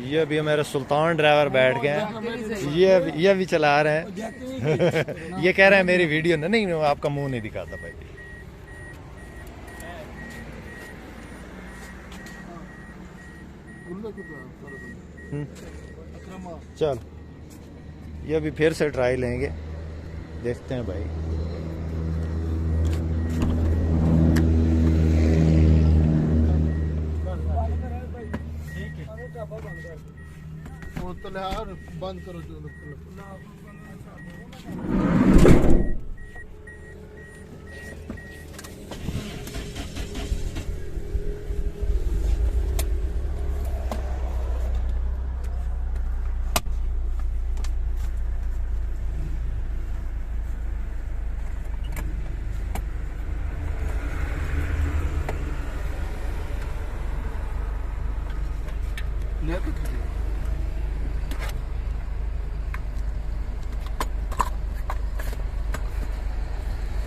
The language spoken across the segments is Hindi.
ये भी मेरे सुल्तान ड्राइवर बैठ गए हैं, ये भी चला रहे हैं। ये कह रहे हैं मेरी वीडियो नहीं, आपका मुंह नहीं दिखाता भाई। चल ये भी फिर से ट्राई लेंगे, देखते हैं भाई। बंद करो जो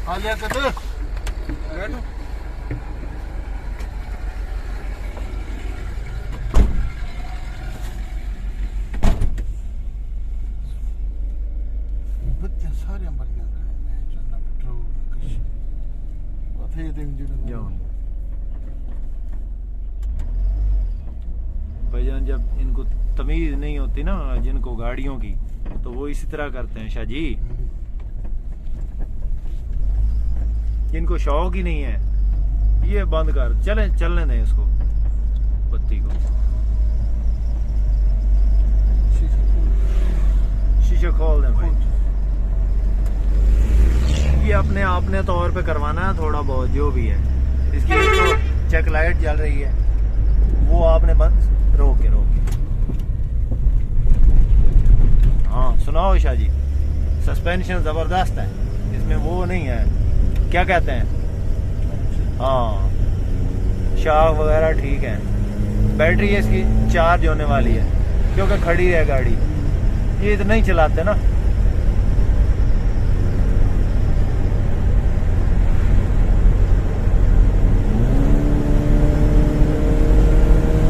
आ लिया कर बच्चे सारे मर गए चलना पेट्रोल कथे दिन जुड़ा भाईजान, जब इनको तमीज नहीं होती ना जिनको गाड़ियों की, तो वो इसी तरह करते हैं शाह जी। जिनको शौक ही नहीं है, ये बंद कर, चलने दें इसको, बत्ती को। शीशे खोल दें भाई। ये अपने तौर पे करवाना है थोड़ा बहुत, जो भी है। इसकी तो चेक लाइट जल रही है, वो आपने बंद रोक के हाँ सुनाओ शाह जी। सस्पेंशन जबरदस्त है इसमें, वो नहीं है, क्या कहते हैं, हाँ शाख वगैरह ठीक है। बैटरी इसकी चार्ज होने वाली है, क्योंकि खड़ी है गाड़ी, ये तो नहीं चलाते ना।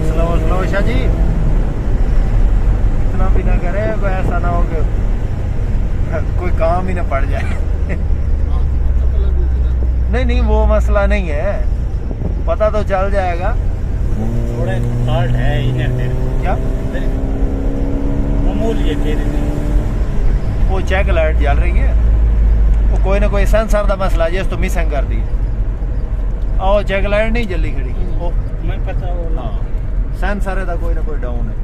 स्लो शाह जी, इतना भी ना करे, कोई ऐसा ना हो कि कोई काम ही ना पड़ जाए। नहीं वो मसला नहीं है, पता तो चल जाएगा। थोड़े फॉल्ट है इधर क्या मामूली है, वो चेक लाइट जल रही है, वो कोई ना कोई सेंसर का मसला जिस तो मिसिंग कर दी। आओ चेक लाइट नहीं जल्दी खड़ी, ओ मैं पता वो हाँ सेंसर है, कोई ना कोई डाउन है,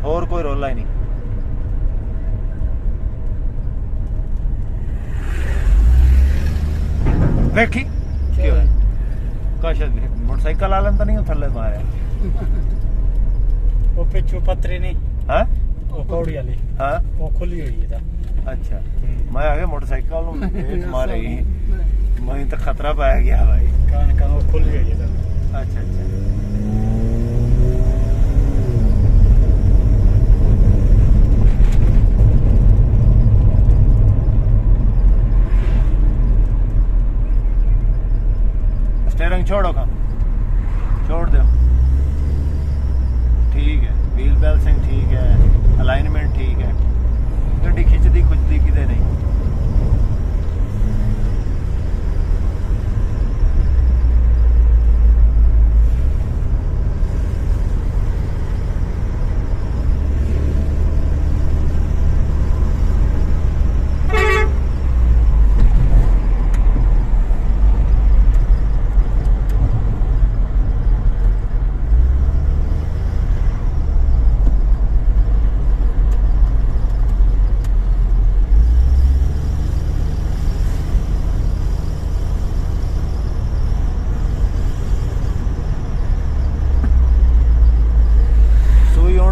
और कोई रोला ही नहीं। देखी क्यों है मोटरसाइकिल आलन तो नहीं थल्ले मारे वो पिछू पतरी नहीं हाँ वो कौड़ी वाली हाँ वो खुली हुई है। अच्छा मैं आगे मोटरसाइकिल मारे ही, मैं तो खतरा पाया गया भाई। कहाँ वो खुली हुई है। अच्छा अच्छा स्टीयरिंग छोड़ो, का छोड़ दो, ठीक है। व्हील बैलेंसिंग ठीक है, अलाइनमेंट ठीक है, गड्डी खिंचदी खुचदी किते नहीं।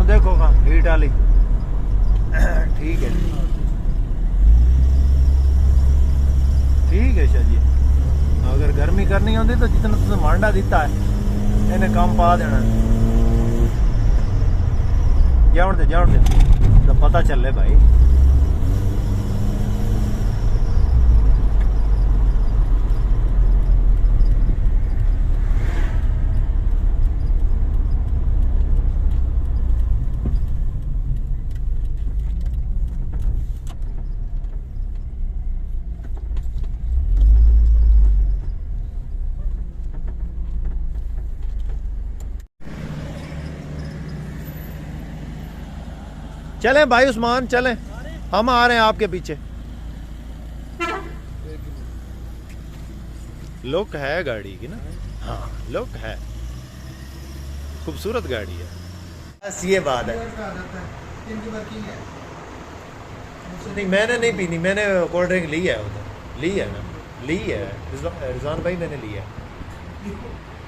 देखो हाँ हीट वाली ठीक है, ठीक है शाह जी। अगर गर्मी करनी होती तो जितना तुमने मांडा दिता है इन्हें काम पा देना। जाउन दे तो पता चले भाई। चलें भाई उस्मान, चलें, हम आ रहे हैं आपके पीछे। लुक है गाड़ी की ना, हाँ लुक है, खूबसूरत गाड़ी है, बस ये बात है। इनकी वर्किंग है। नहीं मैंने नहीं पीनी, मैंने कोल्ड ड्रिंक ली है उधर, ली है ना, ली है रिजवान भाई, मैंने ली है।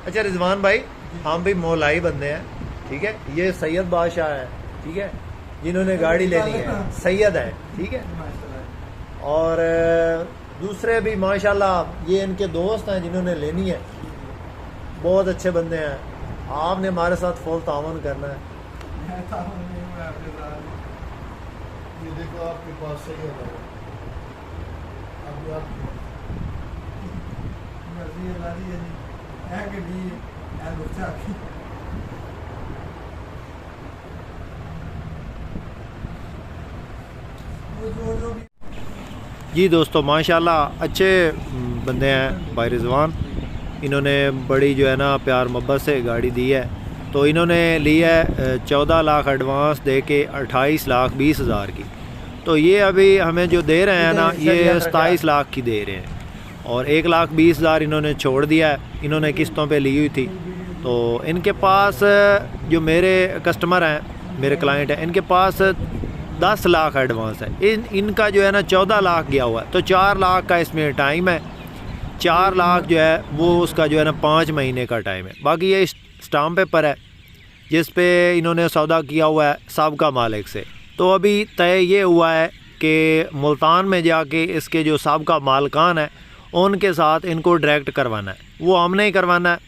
अच्छा रिजवान भाई, हम भी मोलाई बंदे हैं, ठीक है। ये सैयद बादशाह है, ठीक है, जिन्होंने गाड़ी लेनी है, सैयद है, ठीक है। और दूसरे भी माशाल्लाह ये इनके दोस्त हैं जिन्होंने लेनी है, बहुत अच्छे बंदे हैं। आपने हमारे साथ फुल तावन करना है। ये देखो आपके पास सही है। अभी आप मर्जी है लाली है नहीं है कि नहीं है बच्चा की। जो भी जी दोस्तों माशाल्लाह अच्छे बंदे हैं भाई रिजवान, इन्होंने बड़ी जो है ना प्यार मोहब्बत से गाड़ी दी है। तो इन्होंने ली है 14 लाख एडवांस दे के 28 लाख 20 हज़ार की। तो ये अभी हमें जो दे रहे हैं ना, ये 27 लाख की दे रहे हैं, और 1 लाख 20 हज़ार इन्होंने छोड़ दिया है, इन्होंने किस्तों पे ली हुई थी। तो इनके पास जो मेरे कस्टमर हैं, मेरे क्लाइंट हैं, इनके पास 10 लाख एडवांस है। इनका जो है ना 14 लाख गया हुआ है, तो 4 लाख का इसमें टाइम है। 4 लाख जो है वो उसका जो है ना 5 महीने का टाइम है। बाकी ये स्टाम्प पेपर है जिस पे इन्होंने सौदा किया हुआ है साबका मालिक से। तो अभी तय ये हुआ है कि मुल्तान में जाके इसके जो साबका मालकान है उनके साथ इनको डायरेक्ट करवाना है, वो हमने ही करवाना है।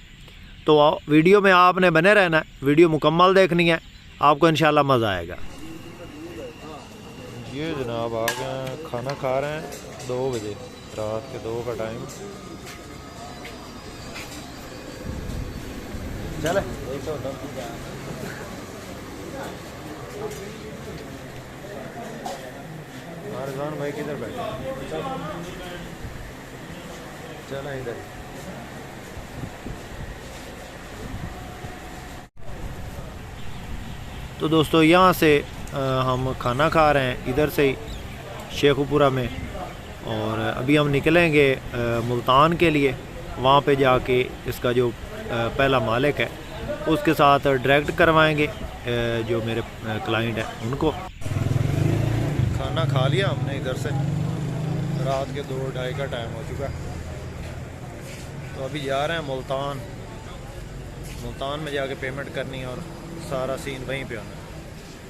तो वीडियो में आपने बने रहना है, वीडियो मुकम्मल देखनी है, आपको इंशाल्लाह मज़ा आएगा। ये जनाब आ गए हैं, खाना खा रहे हैं 2 बजे, रात के 2 का टाइम। चले रिजवान भाई किधर बैठे, चला इधर। तो दोस्तों यहाँ से हम खाना खा रहे हैं इधर से ही शेखुपुरा में, और अभी हम निकलेंगे मुल्तान के लिए। वहाँ पे जाके इसका जो पहला मालिक है उसके साथ डायरेक्ट करवाएंगे जो मेरे क्लाइंट हैं उनको। खाना खा लिया हमने इधर से, रात के 2-2:30 का टाइम हो चुका है। तो अभी जा रहे हैं मुल्तान, मुल्तान में जाके पेमेंट करनी है और सारा सीन वहीं पे होना है।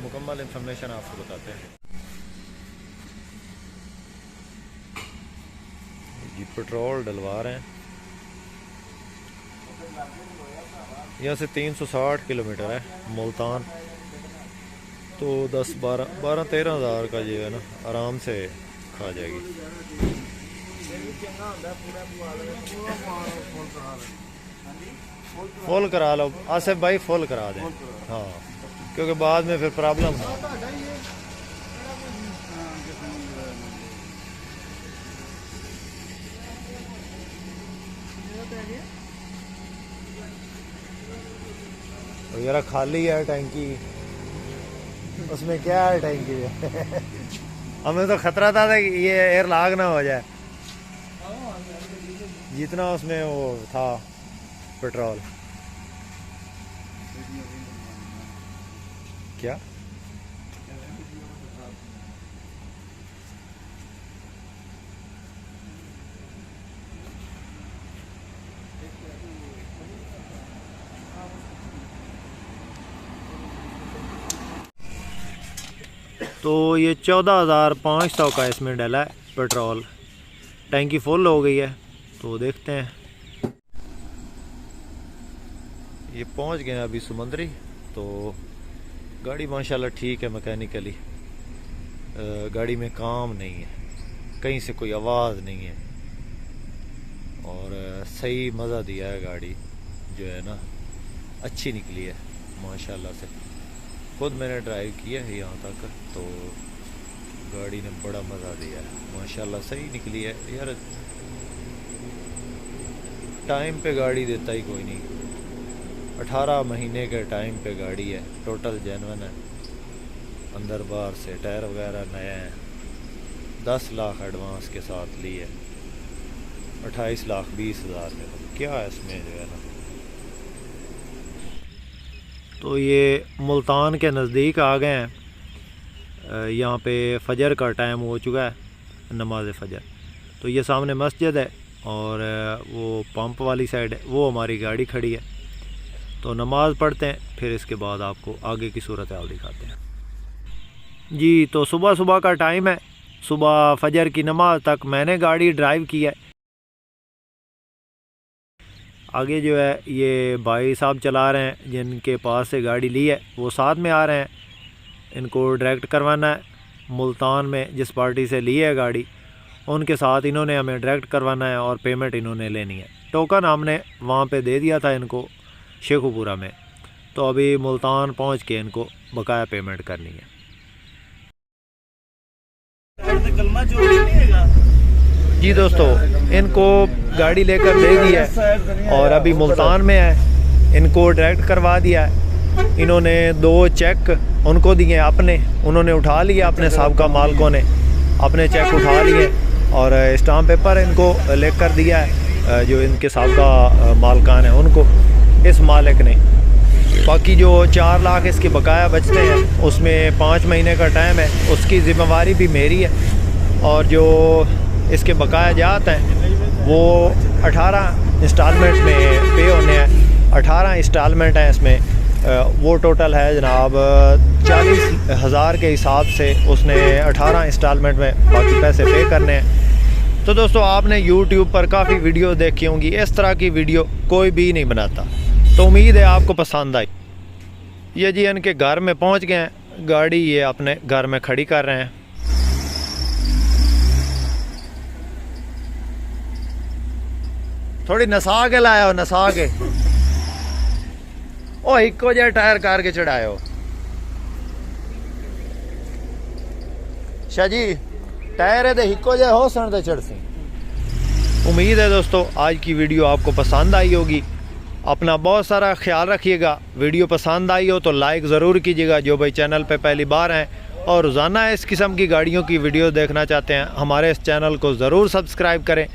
मुकम्मल इंफॉर्मेशन आपको बताते हैं। जी पेट्रोल डलवा रहे हैं, यहाँ से 360 किलोमीटर है मुल्तान। तो 10-12-13 हज़ार का जो है ना आराम से खा जाएगी। फुल करा लो आसिफ भाई, फुल करा दें, हाँ, क्योंकि बाद में फिर प्रॉब्लम हो। यार खाली है टैंकी, उसमें क्या है टैंकी में हमें तो खतरा था कि ये एयर लाग ना हो जाए, जितना उसमें वो था पेट्रोल। क्या तो ये 14,500 का इसमें डाला है पेट्रोल। टैंकी फुल हो गई है, तो देखते हैं। ये पहुंच गए अभी समंदरी। तो गाड़ी माशाल्लाह ठीक है मैकेनिकली, गाड़ी में काम नहीं है, कहीं से कोई आवाज़ नहीं है, और सही मज़ा दिया है गाड़ी, जो है ना अच्छी निकली है माशाल्लाह से। खुद मैंने ड्राइव किया है यहाँ तक, तो गाड़ी ने बड़ा मज़ा दिया है माशाल्लाह, सही निकली है यार। टाइम पे गाड़ी देता ही कोई नहीं, 18 महीने के टाइम पे गाड़ी है, टोटल जेन्युइन है। अंदर बाहर से टायर वगैरह नए हैं। 10 लाख एडवांस के साथ लिए, 28,20,000 में। तो क्या है इसमें जो है ना। तो ये मुल्तान के नज़दीक आ गए हैं। यहाँ पे फजर का टाइम हो चुका है, नमाज फजर। तो ये सामने मस्जिद है और वो पंप वाली साइड है, वो हमारी गाड़ी खड़ी है। तो नमाज़ पढ़ते हैं, फिर इसके बाद आपको आगे की सूरत हाल दिखाते हैं जी। तो सुबह सुबह का टाइम है, सुबह फजर की नमाज तक मैंने गाड़ी ड्राइव की है। आगे जो है ये भाई साहब चला रहे हैं, जिनके पास से गाड़ी ली है वो साथ में आ रहे हैं। इनको डायरेक्ट करवाना है मुल्तान में, जिस पार्टी से ली है गाड़ी उनके साथ इन्होंने हमें डायरेक्ट करवाना है और पेमेंट इन्होंने लेनी है। टोकन हमने वहाँ पे दे दिया था इनको शेखुपुरा में। तो अभी मुल्तान पहुँच के इनको बकाया पेमेंट करनी है। जी दोस्तों, इनको गाड़ी लेकर दे दी है और अभी मुल्तान में है। इनको डायरेक्ट करवा दिया है। इन्होंने 2 चेक उनको दिए अपने, उन्होंने उठा लिए, अपने साहब मालिकों ने अपने चेक उठा लिए और स्टाम्प पेपर इनको लेकर दिया है जो इनके साहब मालकान है उनको, इस मालिक ने। बाकी जो 4 लाख इसके बकाया बचते हैं उसमें 5 महीने का टाइम है, उसकी ज़िम्मेवारी भी मेरी है। और जो इसके बकाया जाते हैं वो 18 इंस्टॉलमेंट में पे होने हैं। 18 इंस्टॉलमेंट हैं इसमें। वो टोटल है जनाब 40,000 के हिसाब से उसने 18 इंस्टॉलमेंट में बाकी पैसे पे करने हैं। तो दोस्तों, आपने YouTube पर काफ़ी वीडियो देखी होंगी, इस तरह की वीडियो कोई भी नहीं बनाता। तो उम्मीद है आपको पसंद आई। ये जी इनके घर में पहुंच गए हैं, गाड़ी ये अपने घर में खड़ी कर रहे हैं। थोड़ी नसा के लाया हो, नसा के ओ इको जे टायर कार के चढ़ायो शाह जी, टायर दे हिको जे हो सन दे चढ़ सी। उम्मीद है दोस्तों आज की वीडियो आपको पसंद आई होगी। अपना बहुत सारा ख्याल रखिएगा। वीडियो पसंद आई हो तो लाइक ज़रूर कीजिएगा। जो भाई चैनल पे पहली बार हैं और रोज़ाना इस किस्म की गाड़ियों की वीडियो देखना चाहते हैं, हमारे इस चैनल को ज़रूर सब्सक्राइब करें।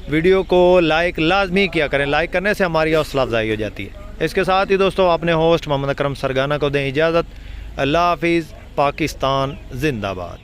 वीडियो को लाइक लाजमी किया करें, लाइक करने से हमारी हौसला अफजाई हो जाती है। इसके साथ ही दोस्तों अपने होस्ट मोहम्मद अकरम सरगाना को दें इजाज़त। अल्लाह हाफिज़। पाकिस्तान जिंदाबाद।